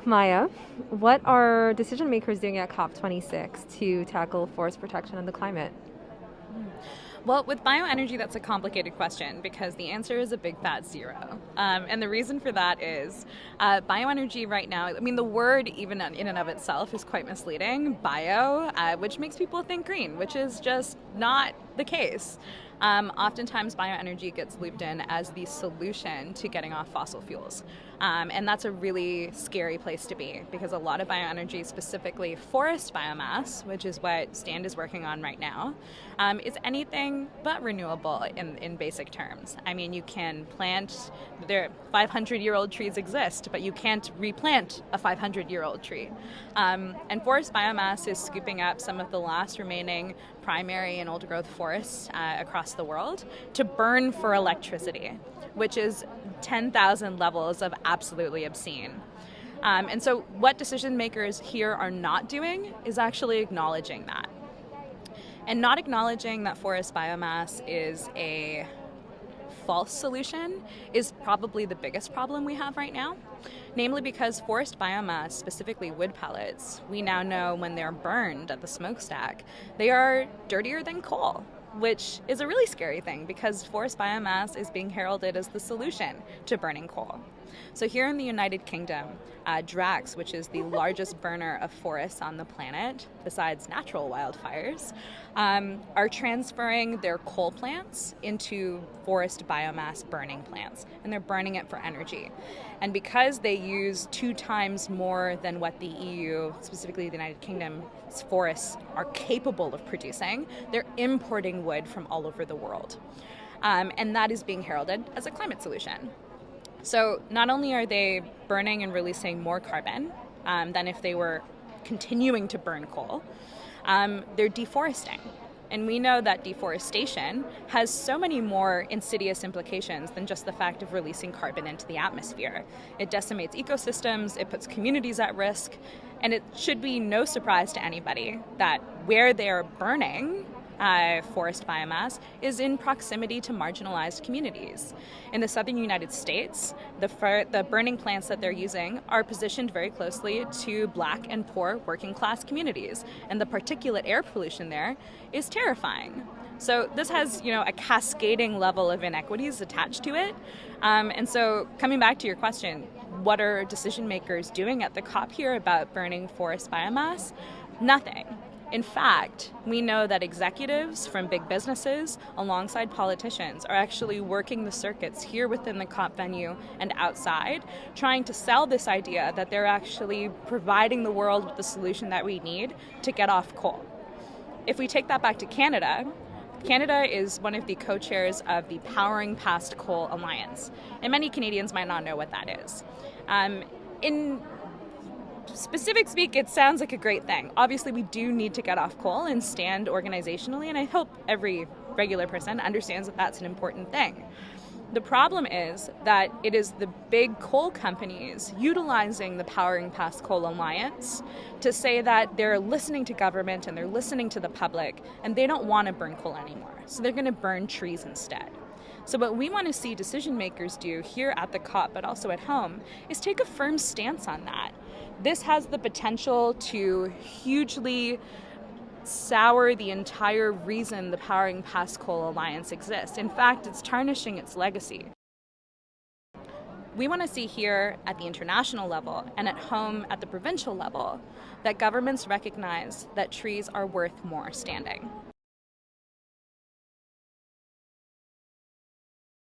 Maya, what are decision makers doing at COP26 to tackle forest protection and the climate? Well, with bioenergy, that's a complicated question because the answer is a big fat zero. And the reason for that is bioenergy right now, I mean, the word even in and of itself is quite misleading, bio, which makes people think green, which is just not the case. Oftentimes, bioenergy gets looped in as the solution to getting off fossil fuels. And that's a really scary place to be because a lot of bioenergy, specifically forest biomass, which is what Stand is working on right now, is anything but renewable in basic terms. I mean, you can plant, 500-year-old trees exist, but you can't replant a 500-year-old tree. And forest biomass is scooping up some of the last remaining primary and old-growth forests across the world to burn for electricity, which is 10,000 levels of absolutely obscene. And so what decision makers here are not doing is actually acknowledging that. And not acknowledging that forest biomass is a false solution is probably the biggest problem we have right now. Namely because forest biomass, specifically wood pellets, we now know when they're burned at the smokestack, they are dirtier than coal, which is a really scary thing because forest biomass is being heralded as the solution to burning coal. So here in the United Kingdom, Drax, which is the largest burner of forests on the planet, besides natural wildfires, are transferring their coal plants into forest biomass burning plants, and they're burning it for energy. And because they use 2 times more than what the EU, specifically the United Kingdom's forests, are capable of producing, they're importing wood from all over the world. And that is being heralded as a climate solution. So not only are they burning and releasing more carbon than if they were continuing to burn coal, they're deforesting. And we know that deforestation has so many more insidious implications than just the fact of releasing carbon into the atmosphere. It decimates ecosystems, it puts communities at risk, and it should be no surprise to anybody that where they're burning forest biomass is in proximity to marginalized communities. In the southern United States, the burning plants that they're using are positioned very closely to Black and poor working class communities, and the particulate air pollution there is terrifying. So this has, a cascading level of inequities attached to it. And so coming back to your question, what are decision makers doing at the COP here about burning forest biomass? Nothing. In fact, we know that executives from big businesses alongside politicians are actually working the circuits here within the COP venue and outside, trying to sell this idea that they're actually providing the world with the solution that we need to get off coal. If we take that back to Canada, Canada is one of the co-chairs of the Powering Past Coal Alliance, and many Canadians might not know what that is. In specific speak, it sounds like a great thing. Obviously, we do need to get off coal and stand organizationally, and I hope every regular person understands that that's an important thing. The problem is that it is the big coal companies utilizing the Powering Past Coal Alliance to say that they're listening to government and they're listening to the public, and they don't want to burn coal anymore. So they're going to burn trees instead. So what we want to see decision makers do here at the COP, but also at home, is take a firm stance on that. This has the potential to hugely sour the entire reason the Powering Past Coal Alliance exists. In fact, it's tarnishing its legacy. We want to see here at the international level and at home at the provincial level that governments recognize that trees are worth more standing.